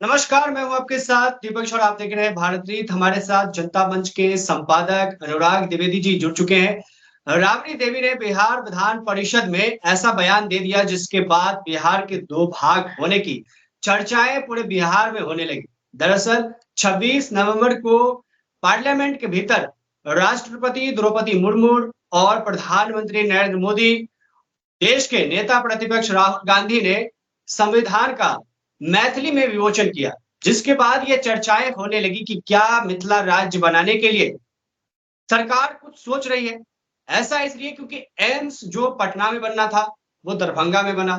नमस्कार, मैं हूँ आपके साथ दीपक और आप देख रहे हैं भारत रीत। हमारे साथ जनता मंच के संपादक अनुराग द्विवेदी जी जुड़ चुके हैं। राबड़ी देवी ने बिहार विधान परिषद में ऐसा बयान दे दिया जिसके बाद बिहार के दो भाग होने की चर्चाएं पूरे बिहार में होने लगी। दरअसल 26 नवंबर को पार्लियामेंट के भीतर राष्ट्रपति द्रौपदी मुर्मू और प्रधानमंत्री नरेंद्र मोदी, देश के नेता प्रतिपक्ष राहुल गांधी ने संविधान का मैथिली में विमोचन किया, जिसके बाद ये चर्चाएं होने लगी कि क्या मिथिला राज्य बनाने के लिए सरकार कुछ सोच रही है। ऐसा इसलिए क्योंकि एम्स जो पटना में बनना था वो दरभंगा में बना।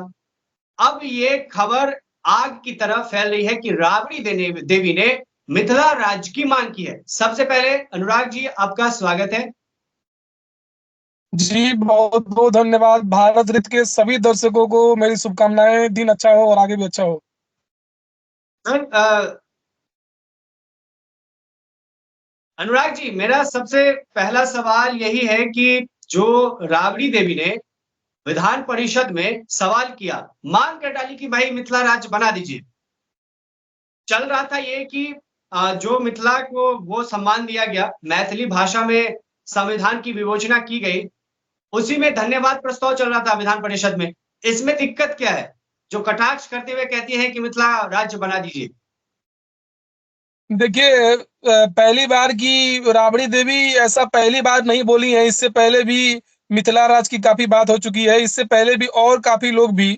अब ये खबर आग की तरह फैल रही है कि राबड़ी देवी ने मिथिला राज्य की मांग की है। सबसे पहले अनुराग जी, आपका स्वागत है। जी, बहुत बहुत धन्यवाद। भारत रत्न के सभी दर्शकों को मेरी शुभकामनाएं। दिन अच्छा हो और आगे भी अच्छा हो। सर, अनुराग जी, मेरा सबसे पहला सवाल यही है कि जो राबड़ी देवी ने विधान परिषद में सवाल किया, मांग कर डाली कि भाई मिथिला राज्य बना दीजिए। चल रहा था ये कि जो मिथिला को वो सम्मान दिया गया, मैथिली भाषा में संविधान की विवेचना की गई, उसी में धन्यवाद प्रस्ताव चल रहा था विधान परिषद में। इसमें दिक्कत क्या है जो कटाक्ष करते हुए कहती है कि मिथिला राज्य बना दीजिए? देखिए, पहली बार की राबड़ी देवी ऐसा पहली बार नहीं बोली है। इससे पहले भी मिथिला राज की काफी बात हो चुकी है। इससे पहले भी और काफी लोग भी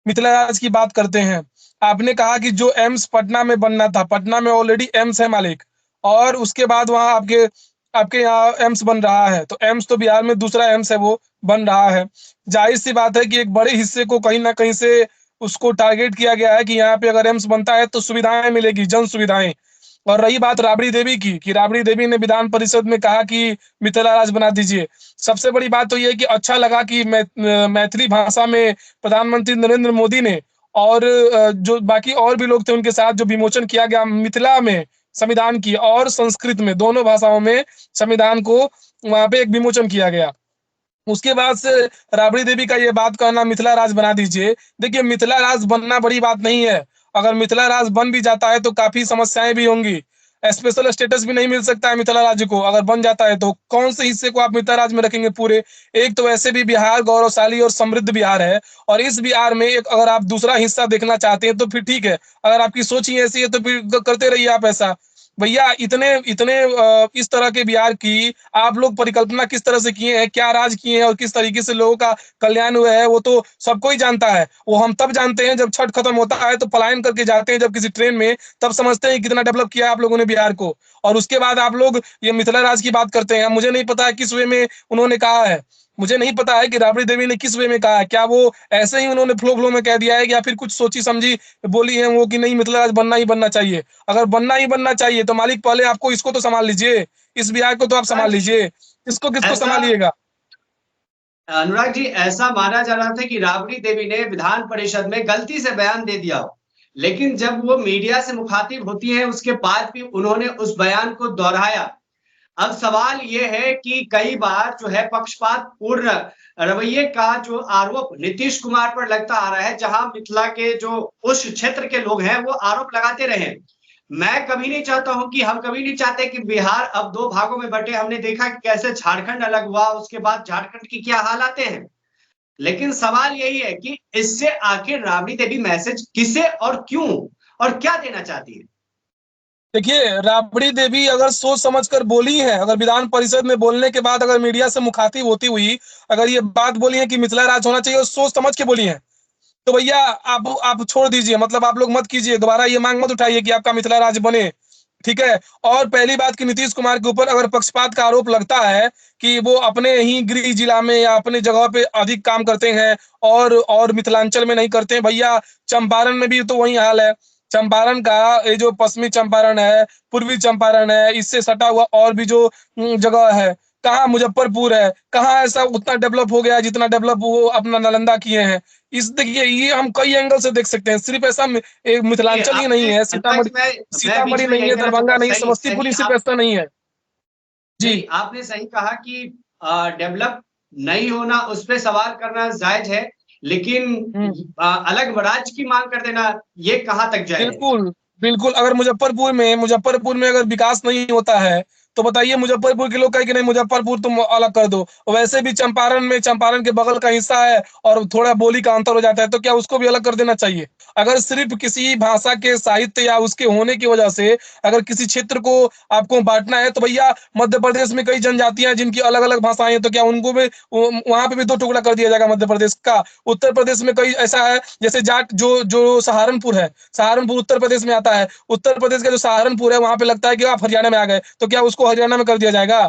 मिथिला राज की बात करते हैं। आपने कहा कि जो एम्स पटना में बनना था, पटना में ऑलरेडी एम्स है मालिक, और उसके बाद वहाँ आपके आपके यहाँ एम्स बन रहा है। तो एम्स तो बिहार में दूसरा एम्स है, वो बन रहा है। जाहिर सी बात है कि एक बड़े हिस्से को कहीं ना कहीं से उसको टारगेट किया गया है कि यहाँ पे अगर एम्स बनता है तो सुविधाएं मिलेगी, जन सुविधाएं। और रही बात राबड़ी देवी की, कि राबड़ी देवी ने विधान परिषद में कहा कि मिथिला राज बना दीजिए। सबसे बड़ी बात तो ये है कि अच्छा लगा कि मैथिली भाषा में प्रधानमंत्री नरेंद्र मोदी ने और जो बाकी और भी लोग थे उनके साथ जो विमोचन किया गया मिथिला में संविधान की, और संस्कृत में, दोनों भाषाओं में संविधान को वहां पे एक विमोचन किया गया। उसके बाद से राबड़ी देवी का ये बात कहना मिथिला राज बना दीजिए। देखिए, मिथिला राज बनना बड़ी बात नहीं है। अगर मिथिला राज बन भी जाता है तो काफी समस्याएं भी होंगी। स्पेशल स्टेटस भी नहीं मिल सकता है मिथिला राज्य को। अगर बन जाता है तो कौन से हिस्से को आप मिथिला राज्य में रखेंगे पूरे? एक तो वैसे भी बिहार गौरवशाली और समृद्ध बिहार है, और इस बिहार में एक अगर आप दूसरा हिस्सा देखना चाहते हैं तो फिर ठीक है। अगर आपकी सोच ही ऐसी है तो फिर करते रहिए आप ऐसा। भैया, इतने इतने इस तरह के बिहार की आप लोग परिकल्पना किस तरह से किए हैं, क्या राज किए हैं और किस तरीके से लोगों का कल्याण हुआ है, वो तो सबको ही जानता है। वो हम तब जानते हैं जब छठ खत्म होता है तो पलायन करके जाते हैं जब किसी ट्रेन में, तब समझते हैं कितना डेवलप किया है आप लोगों ने बिहार को। और उसके बाद आप लोग ये मिथिला राज की बात करते हैं। मुझे नहीं पता है किस वे में उन्होंने कहा है। मुझे नहीं पता है कि राबड़ी देवी ने किस वे में कहा है। क्या वो ऐसे ही उन्होंने फ्लो फ्लो में कह दिया है, या फिर कुछ सोची समझी बोली है वो कि नहीं मिथिला राज बनना ही बनना चाहिए? अगर बनना ही बनना चाहिए तो मालिक पहले आपको इसको तो संभाल लीजिए। इस बिहार को तो आप संभाल अनुराग जी, लीजिए। किसको किसको ऐसा संभालिएगा? अनुराग जी, ऐसा माना जा रहा था कि राबड़ी देवी ने विधान परिषद में गलती से बयान दे दिया हो, लेकिन जब वो मीडिया से मुखातिब होती हैं उसके बाद भी उन्होंने उस बयान को दोहराया। अब सवाल ये है कि कई बार जो है पक्षपात पूर्ण रवैये का जो आरोप नीतीश कुमार पर लगता आ रहा है, जहां मिथिला के जो उस क्षेत्र के लोग हैं वो आरोप लगाते रहे। मैं कभी नहीं चाहता हूं कि हम कभी नहीं चाहते कि बिहार अब दो भागों में बटे। हमने देखा कि कैसे झारखंड अलग हुआ, उसके बाद झारखंड की क्या हालातें हैं। लेकिन सवाल यही है कि इससे आखिर राबड़ी देवी मैसेज किसे और क्यों और क्या देना चाहती है? देखिए, राबड़ी देवी अगर सोच समझ कर बोली है, अगर विधान परिषद में बोलने के बाद अगर मीडिया से मुखातिब होती हुई अगर ये बात बोली है कि मिथिला राज होना चाहिए और सोच समझ के बोली है, तो भैया आप छोड़ दीजिए। मतलब आप लोग मत कीजिए, दोबारा ये मांग मत उठाइए कि आपका मिथिला राज बने। ठीक है। और पहली बात कि नीतीश कुमार के ऊपर अगर पक्षपात का आरोप लगता है कि वो अपने ही गृह जिला में या अपने जगह पे अधिक काम करते हैं और मिथिलांचल में नहीं करते हैं, भैया चंपारण में भी तो वही हाल है। चंपारण का ये जो पश्चिमी चंपारण है, पूर्वी चंपारण है, इससे सटा हुआ और भी जो जगह है, कहाँ मुजफ्फरपुर है, कहाँ ऐसा उतना डेवलप हो गया जितना डेवलप वो अपना नालंदा किए हैं। इस देखिए, ये हम कई एंगल से देख सकते हैं। सिर्फ ऐसा एक देखिए, मिथिलांचल ही नहीं आपने है, अनुराग सीतामढ़ी जी, मैं बीच सीतामढ़ी में नहीं यही है, कहना चाहूंगा। दरभंगा नहीं, सही समस्तीपुर सही ही सिर्फ आप ऐसा नहीं है। नहीं, जी। आपने सही कहा कि डेवलप नहीं होना उस पे सवाल करना जायज है, लेकिन हम्म। अलग राज्य की मांग कर देना ये कहाँ तक जायज है? बिल्कुल। बिल्कुल, अगर मुजफ्फरपुर में अगर विकास नहीं होता है, तो बताइए मुजफ्फरपुर के लोग कहें कि नहीं मुजफ्फरपुर तुम अलग कर दो। वैसे भी चंपारण के बगल का हिस्सा है और थोड़ा बोली का अंतर हो जाता है, तो क्या उसको भी अलग कर देना चाहिए? अगर सिर्फ़ किसी भाषा के साहित्य या उसके होने की वजह से अगर किसी क्षेत्र को आपको बाँटना है, तो भैया मध्य प्रदेश में कई जनजातियाँ हैं जिनकी अलग-अलग भाषाएँ हैं, तो क्या उनको भी वहाँ पे भी 2 टुकड़ा कर दिया जाएगा मध्य प्रदेश का? उत्तर प्रदेश में कई ऐसा है जैसे जाट जो जो सहारनपुर है, सहारनपुर उत्तर प्रदेश में आता है। उत्तर प्रदेश का जो सहारनपुर है वहां पे लगता है कि आप हरियाणा में आ गए, तो क्या उसको हरियाणा में कर दिया जाएगा?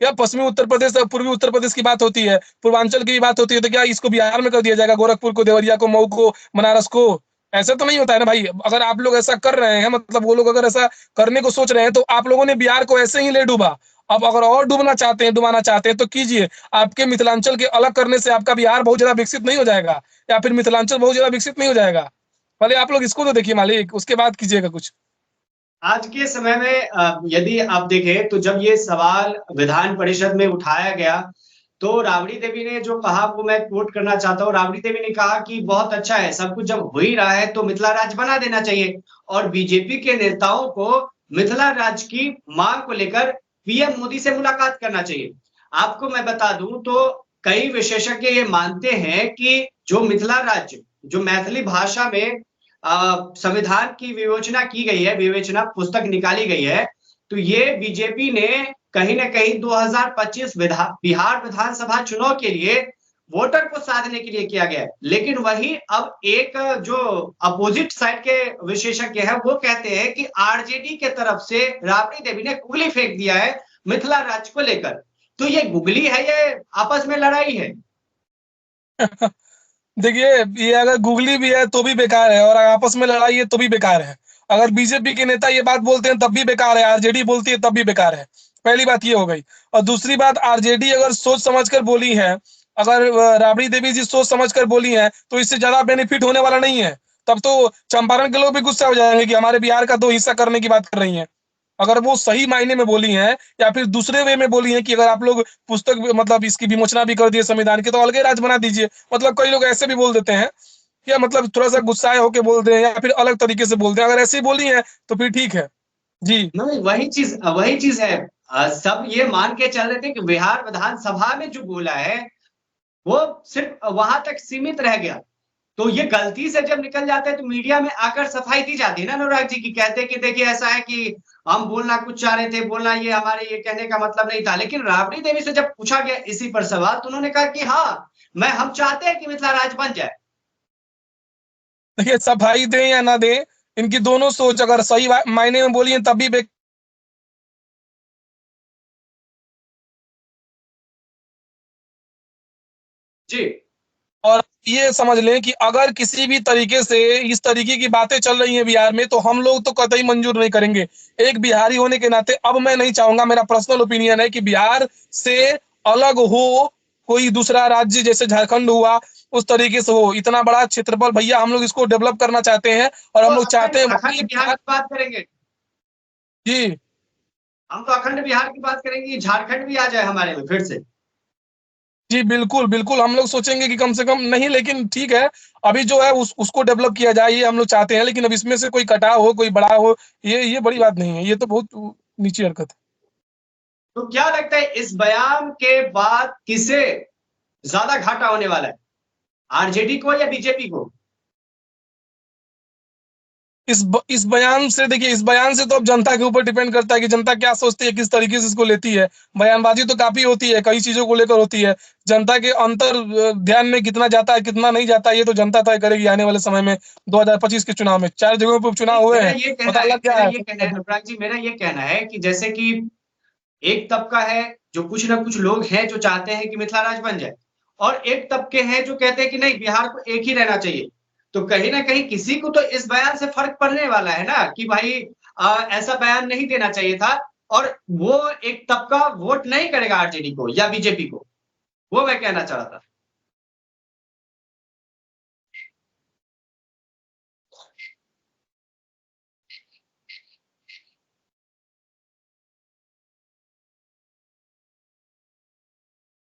या पश्चिमी उत्तर प्रदेश और पूर्वी उत्तर प्रदेश की बात होती है, पूर्वांचल की बात होती है, तो क्या इसको बिहार में कर दिया जाएगा? गोरखपुर को, देवरिया को, मऊ को, बनारस को? ऐसा तो नहीं होता है ना भाई। अगर आप लोग ऐसा कर रहे हैं, मतलब वो लोग अगर ऐसा करने को सोच रहे हैं, तो आप लोगों ने बिहार को ऐसे ही ले डूबा। अब अगर और डुबाना चाहते हैं तो कीजिए। आपके मिथिलांचल के अलग करने से आपका बिहार बहुत ज्यादा विकसित नहीं हो जाएगा, या फिर मिथिलांचल बहुत ज्यादा विकसित नहीं हो जाएगा। पहले आप लोग इसको तो देखिए मालिक, उसके बाद कीजिएगा कुछ। आज के समय में यदि आप देखें तो जब ये सवाल विधान परिषद में उठाया गया, तो राबड़ी देवी ने जो कहा वो मैं कोट करना चाहता हूँ। राबड़ी देवी ने कहा कि बहुत अच्छा है, सब कुछ जब हो ही रहा है तो मिथिला राज्य बना देना चाहिए और बीजेपी के नेताओं को मिथिला राज्य की मांग को लेकर पीएम मोदी से मुलाकात करना चाहिए। आपको मैं बता दूं तो कई विशेषज्ञ ये मानते हैं कि जो मिथिला राज्य, जो मैथिली भाषा में संविधान की विवेचना पुस्तक निकाली गई है, तो ये बीजेपी ने कहीं न कहीं 2025 बिहार विधानसभा चुनाव के लिए वोटर को साधने के लिए किया गया है। लेकिन वही अब एक जो अपोजिट साइड के विशेषज्ञ हैं, वो कहते हैं कि आरजेडी के तरफ से राबड़ी देवी ने गुगली फेंक दिया है मिथिला राज्य को लेकर। तो ये गुगली है, ये आपस में लड़ाई है। देखिए, ये अगर गूगली भी है तो भी बेकार है, और आपस में लड़ाई है तो भी बेकार है। अगर बीजेपी के नेता ये बात बोलते हैं तब भी बेकार है, आरजेडी बोलती है तब भी बेकार है। पहली बात ये हो गई। और दूसरी बात, आरजेडी अगर सोच समझकर बोली है, अगर राबड़ी देवी जी सोच समझकर बोली हैं, तो इससे ज्यादा बेनिफिट होने वाला नहीं है। तब तो चंपारण के लोग भी गुस्सा हो जाएंगे कि हमारे बिहार का 2 हिस्सा करने की बात कर रही हैं। अगर वो सही मायने में बोली हैं, या फिर दूसरे वे में बोली हैं कि अगर आप लोग पुस्तक मतलब इसकी विमोचना भी कर दिए संविधान की, तो अलग ही राज्य बना दीजिए। मतलब कई लोग ऐसे भी बोल देते हैं, या मतलब थोड़ा-सा गुस्साए होके बोल दें या फिर अलग तरीके से बोल दें। अगर ऐसे ही बोली हैं, तो फिर ठीक है। जी। नहीं, वही चीज़ है। सब ये मान के चल रहे थे कि बिहार विधानसभा में जो बोला है, वो सिर्फ़ वहाँ तक सीमित रह गया। तो ये गलती से जब निकल जाता है तो मीडिया में आकर सफाई दी जाती है ना अनुराग जी की, कहते हैं कि देखिए ऐसा है कि हम बोलना कुछ चाह रहे थे, बोलना ये हमारे ये कहने का मतलब नहीं था। लेकिन राबड़ी देवी से जब पूछा गया इसी पर सवाल तो उन्होंने कहा कि हाँ, हम चाहते हैं कि मिथिला राज्य बन जाए। देखिए, सफाई दें या ना दें, इनकी दोनों सोच अगर सही मायने में बोली है तब भी जी। और ये समझ लें कि अगर किसी भी तरीके से इस तरीके की बातें चल रही हैं बिहार में, तो हम लोग तो कतई मंजूर नहीं करेंगे। एक बिहारी होने के नाते अब मैं नहीं चाहूंगा, मेरा पर्सनल ओपिनियन है कि बिहार से अलग हो कोई दूसरा राज्य, जैसे झारखंड हुआ उस तरीके से हो। इतना बड़ा क्षेत्रफल भैया, हम लोग इसको डेवलप करना चाहते हैं, और तो हम लोग चाहते हैं अखंड बिहार की बात करेंगे। जी। हम तो अखंड बिहार की बात करेंगे, झारखंड भी आ जाए हमारे में फिर से। जी, बिल्कुल, बिल्कुल, हम लोग सोचेंगे कि कम से कम नहीं, लेकिन ठीक है, अभी जो है उसको डेवलप किया जाए, ये हम लोग चाहते हैं, लेकिन अब इसमें से कोई कटाव हो, कोई बड़ा हो, ये बड़ी बात नहीं है, ये तो बहुत नीची हरकत है। तो क्या लगता है इस बयान के बाद किसे ज्यादा घाटा होने वाला है, आरजेडी को या बीजेपी को? इस बयान से देखिए, इस बयान से तो अब जनता के ऊपर डिपेंड करता है कि जनता क्या सोचती है, किस तरीके से इसको लेती है। बयानबाजी तो काफ़ी होती है, कई चीज़ों को लेकर होती है। जनता के ध्यान में कितना जाता है, कितना नहीं जाता है, ये तो जनता तय करेगी आने वाले समय में, 2025 के चुनाव में। 4 जगहों पे उपचुनाव हुए हैं, पता लग गया है। अनुराग जी मेरा ये कहना है कि जैसे कि एक तबका है जो कुछ ना कुछ लोग हैं जो चाहते हैं कि मिथिला राज्य बन जाए और एक तबके हैं जो कहते हैं कि नहीं बिहार को एक ही रहना चाहिए। तो कहीं ना कहीं किसी को तो इस बयान से फर्क पड़ने वाला है ना कि भाई ऐसा बयान नहीं देना चाहिए था और वो एक तबका वोट नहीं करेगा आरजेडी को या बीजेपी को। वो मैं कहना चाह रहा था।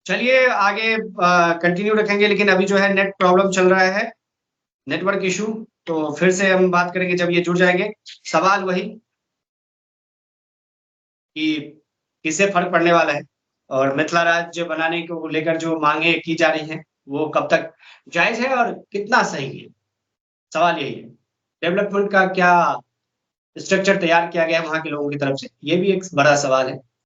चलिए आगे कंटिन्यू रखेंगे लेकिन अभी जो है नेट प्रॉब्लम चल रहा है, नेटवर्क इशू। तो फिर से हम बात करेंगे जब ये जुड़ जाएंगे। सवाल वही कि किससे फर्क पड़ने वाला है और मिथिला राज्य बनाने को लेकर जो मांगे की जा रही हैं वो कब तक जायज है और कितना सही है। सवाल यही है। डेवलपमेंट का क्या स्ट्रक्चर तैयार किया गया है वहां के लोगों की तरफ से, ये भी एक बड़ा सवाल है।